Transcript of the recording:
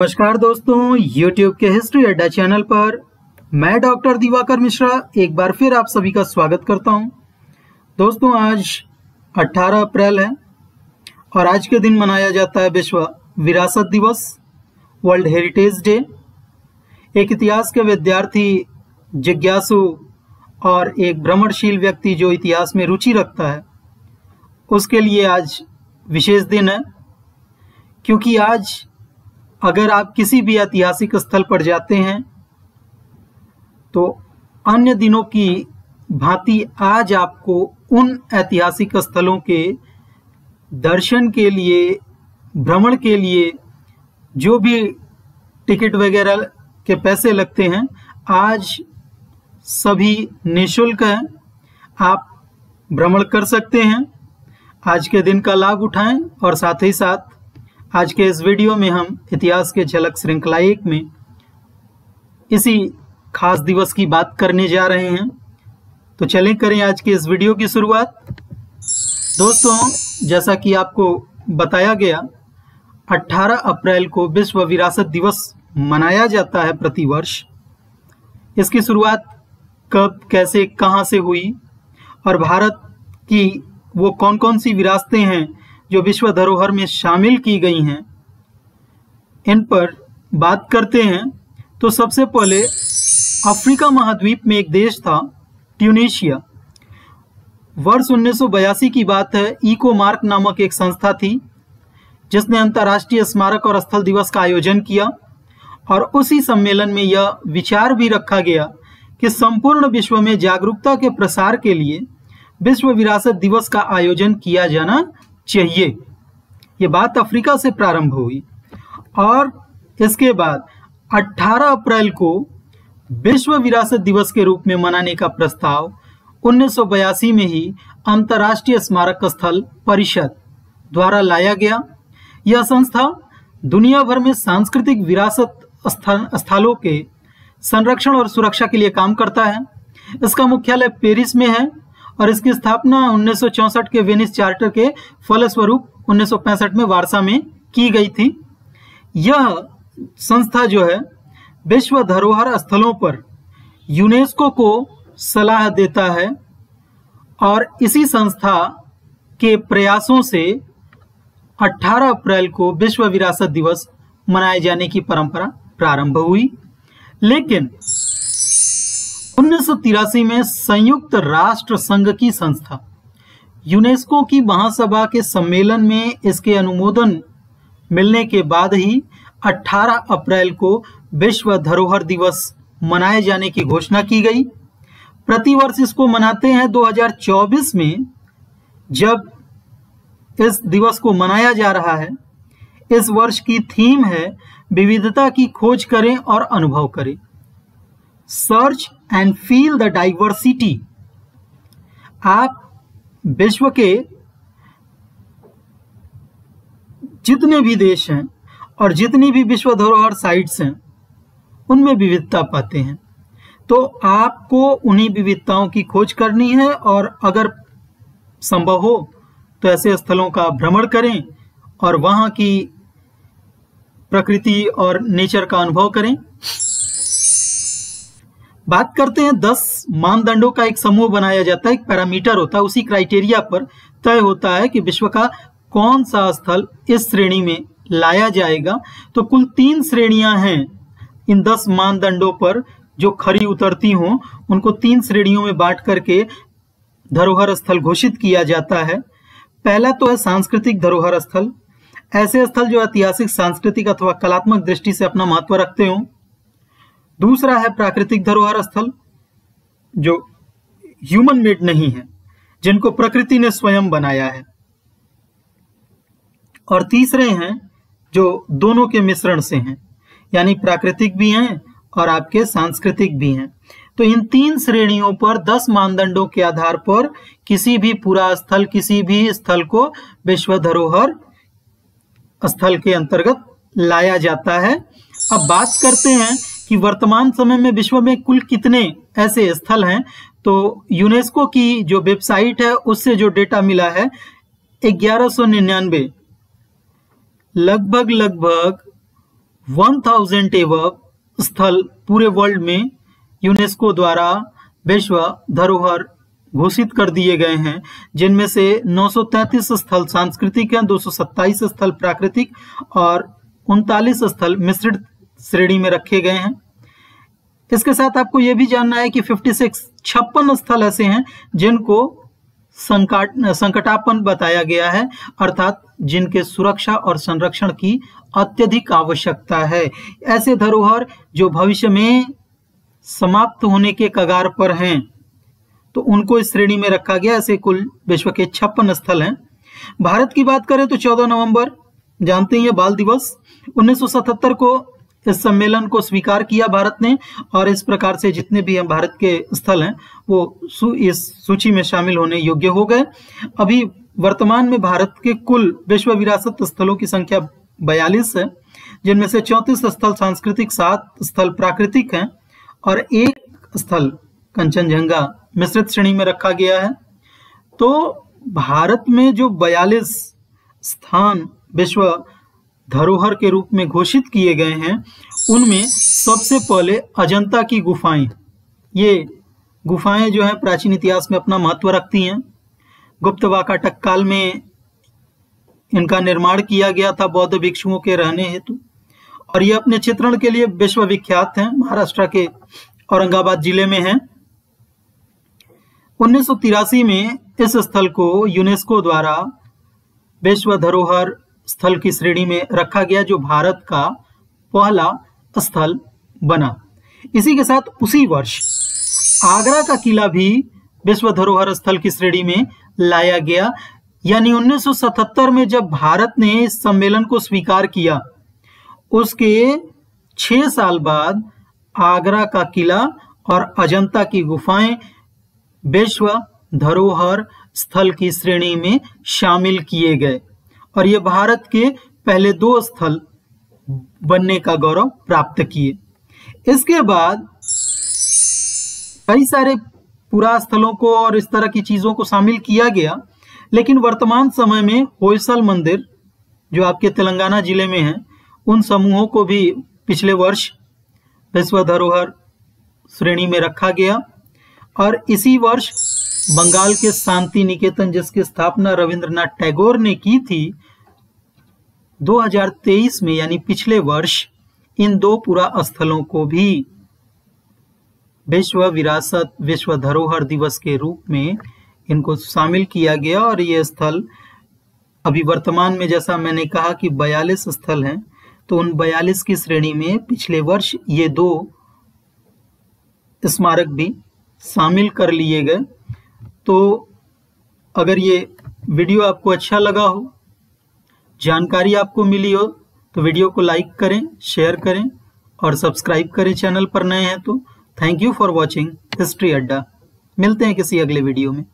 नमस्कार दोस्तों, YouTube के हिस्ट्री अड्डा चैनल पर मैं डॉक्टर दिवाकर मिश्रा एक बार फिर आप सभी का स्वागत करता हूं। दोस्तों, आज 18 अप्रैल है और आज के दिन मनाया जाता है विश्व विरासत दिवस, वर्ल्ड हेरिटेज डे। एक इतिहास के विद्यार्थी, जिज्ञासु और एक भ्रमणशील व्यक्ति जो इतिहास में रुचि रखता है, उसके लिए आज विशेष दिन है। क्योंकि आज अगर आप किसी भी ऐतिहासिक स्थल पर जाते हैं तो अन्य दिनों की भांति आज आपको उन ऐतिहासिक स्थलों के दर्शन के लिए, भ्रमण के लिए जो भी टिकट वगैरह के पैसे लगते हैं, आज सभी निःशुल्क हैं। आप भ्रमण कर सकते हैं, आज के दिन का लाभ उठाएं। और साथ ही साथ आज के इस वीडियो में हम इतिहास के झलक श्रृंखला 1 में इसी खास दिवस की बात करने जा रहे हैं। तो चलें करें आज के इस वीडियो की शुरुआत। दोस्तों, जैसा कि आपको बताया गया, 18 अप्रैल को विश्व विरासत दिवस मनाया जाता है प्रतिवर्ष। इसकी शुरुआत कब, कैसे, कहां से हुई और भारत की वो कौन कौन सी विरासतें हैं जो विश्व धरोहर में शामिल की गई हैं, इन पर बात करते हैं। तो सबसे पहले अफ्रीका महाद्वीप में एक देश था, ट्यूनीशिया। वर्ष 1982 की बात है। इकोमार्क नामक एक संस्था थी जिसने अंतर्राष्ट्रीय स्मारक और स्थल दिवस का आयोजन किया और उसी सम्मेलन में यह विचार भी रखा गया कि संपूर्ण विश्व में जागरूकता के प्रसार के लिए विश्व विरासत दिवस का आयोजन किया जाना चाहिए। ये बात अफ्रीका से प्रारंभ हुई और इसके बाद 18 अप्रैल को विश्व विरासत दिवस के रूप में मनाने का प्रस्ताव 1982 में ही अंतर्राष्ट्रीय स्मारक स्थल परिषद द्वारा लाया गया। यह संस्था दुनिया भर में सांस्कृतिक विरासत स्थलों के संरक्षण और सुरक्षा के लिए काम करता है। इसका मुख्यालय पेरिस में है और इसकी स्थापना 1964 के वेनिस चार्टर के फलस्वरूप 1965 में वारसा में की गई थी। यह संस्था जो है विश्व धरोहर स्थलों पर यूनेस्को को सलाह देता है और इसी संस्था के प्रयासों से 18 अप्रैल को विश्व विरासत दिवस मनाए जाने की परंपरा प्रारंभ हुई। लेकिन 1983 में संयुक्त राष्ट्र संघ की संस्था यूनेस्को की महासभा के सम्मेलन में इसके अनुमोदन मिलने के बाद ही 18 अप्रैल को विश्व धरोहर दिवस मनाए जाने की घोषणा की गई। प्रतिवर्ष इसको मनाते हैं। 2024 में जब इस दिवस को मनाया जा रहा है, इस वर्ष की थीम है विविधता की खोज करें और अनुभव करें, search and feel the diversity. आप विश्व के जितने भी देश हैं और जितनी भी विश्व धरोहर साइट्स हैं, उनमें विविधता पाते हैं। तो आपको उन्हीं विविधताओं की खोज करनी है और अगर संभव हो तो ऐसे स्थलों का भ्रमण करें और वहां की प्रकृति और नेचर का अनुभव करें। बात करते हैं 10 मानदंडों का एक समूह बनाया जाता है, एक पैरामीटर होता है। उसी क्राइटेरिया पर तय होता है कि विश्व का कौन सा स्थल इस श्रेणी में लाया जाएगा। तो कुल 3 श्रेणियां हैं इन 10 मानदंडों पर जो खरी उतरती हों, उनको 3 श्रेणियों में बांट करके धरोहर स्थल घोषित किया जाता है। पहला तो है सांस्कृतिक धरोहर स्थल, ऐसे स्थल जो ऐतिहासिक, सांस्कृतिक अथवा कलात्मक दृष्टि से अपना महत्व रखते हों। दूसरा है प्राकृतिक धरोहर स्थल, जो ह्यूमन मेड नहीं है, जिनको प्रकृति ने स्वयं बनाया है। और तीसरे हैं जो दोनों के मिश्रण से हैं, यानी प्राकृतिक भी हैं और आपके सांस्कृतिक भी हैं। तो इन 3 श्रेणियों पर 10 मानदंडों के आधार पर किसी भी पूरा स्थल, किसी भी स्थल को विश्व धरोहर स्थल के अंतर्गत लाया जाता है। अब बात करते हैं कि वर्तमान समय में विश्व में कुल कितने ऐसे स्थल हैं। तो यूनेस्को की जो वेबसाइट है उससे जो डेटा मिला है, 1199 लगभग 1000 एवं स्थल पूरे वर्ल्ड में यूनेस्को द्वारा विश्व धरोहर घोषित कर दिए गए हैं, जिनमें से 933 स्थल सांस्कृतिक हैं, 227 स्थल प्राकृतिक और 39 स्थल मिश्रित श्रेणी में रखे गए हैं। इसके साथ आपको यह भी जानना है कि 56 स्थल ऐसे हैं जिनको संकटापन्न बताया गया है, अर्थात जिनके सुरक्षा और संरक्षण की अत्यधिक आवश्यकता है। ऐसे धरोहर जो भविष्य में समाप्त होने के कगार पर हैं, तो उनको इस श्रेणी में रखा गया। ऐसे कुल विश्व के 56 स्थल हैं। भारत की बात करें तो 14 नवंबर जानते ही बाल दिवस, 1977 को इस सम्मेलन को स्वीकार किया भारत ने, और इस प्रकार से जितने भी भारत के स्थल हैं वो इस सूची में शामिल होने योग्य हो गए। अभी वर्तमान में भारत के कुल विश्व विरासत स्थलों की संख्या 42 है, जिनमें से 34 स्थल सांस्कृतिक, 7 स्थल प्राकृतिक हैं और 1 स्थल कंचनजंगा मिश्रित श्रेणी में रखा गया है। तो भारत में जो 42 स्थान विश्व धरोहर के रूप में घोषित किए गए हैं, उनमें सबसे पहले अजंता की गुफाएं। ये गुफाएं जो है प्राचीन इतिहास में अपना महत्व रखती हैं। गुप्तवाकाटक काल में इनका निर्माण किया गया था बौद्ध भिक्षुओं के रहने हेतु, और ये अपने चित्रण के लिए विश्व विख्यात हैं। महाराष्ट्र के औरंगाबाद जिले में है। 1983 में इस स्थल को यूनेस्को द्वारा विश्व धरोहर स्थल की श्रेणी में रखा गया, जो भारत का पहला स्थल बना। इसी के साथ उसी वर्ष आगरा का किला भी विश्व धरोहर स्थल की श्रेणी में लाया गया। यानी 1977 में जब भारत ने इस सम्मेलन को स्वीकार किया, उसके 6 साल बाद आगरा का किला और अजंता की गुफाएं विश्व धरोहर स्थल की श्रेणी में शामिल किए गए, और ये भारत के पहले 2 स्थल बनने का गौरव प्राप्त किए। इसके बाद कई सारे पुरा स्थलों को और इस तरह की चीजों को शामिल किया गया, लेकिन वर्तमान समय में होयसल मंदिर जो आपके तेलंगाना जिले में है, उन समूहों को भी पिछले वर्ष विश्व धरोहर श्रेणी में रखा गया। और इसी वर्ष बंगाल के शांति निकेतन, जिसकी स्थापना रविंद्रनाथ टैगोर ने की थी, 2023 में यानी पिछले वर्ष इन 2 पुरा स्थलों को भी विश्व विरासत, विश्व धरोहर दिवस के रूप में इनको शामिल किया गया। और ये स्थल अभी वर्तमान में, जैसा मैंने कहा कि 42 स्थल हैं, तो उन 42 की श्रेणी में पिछले वर्ष ये 2 स्मारक भी शामिल कर लिए गए। तो अगर ये वीडियो आपको अच्छा लगा हो, जानकारी आपको मिली हो, तो वीडियो को लाइक करें, शेयर करें और सब्सक्राइब करें चैनल पर नए हैं तो। Thank you for watching history अड्डा। मिलते हैं किसी अगले वीडियो में।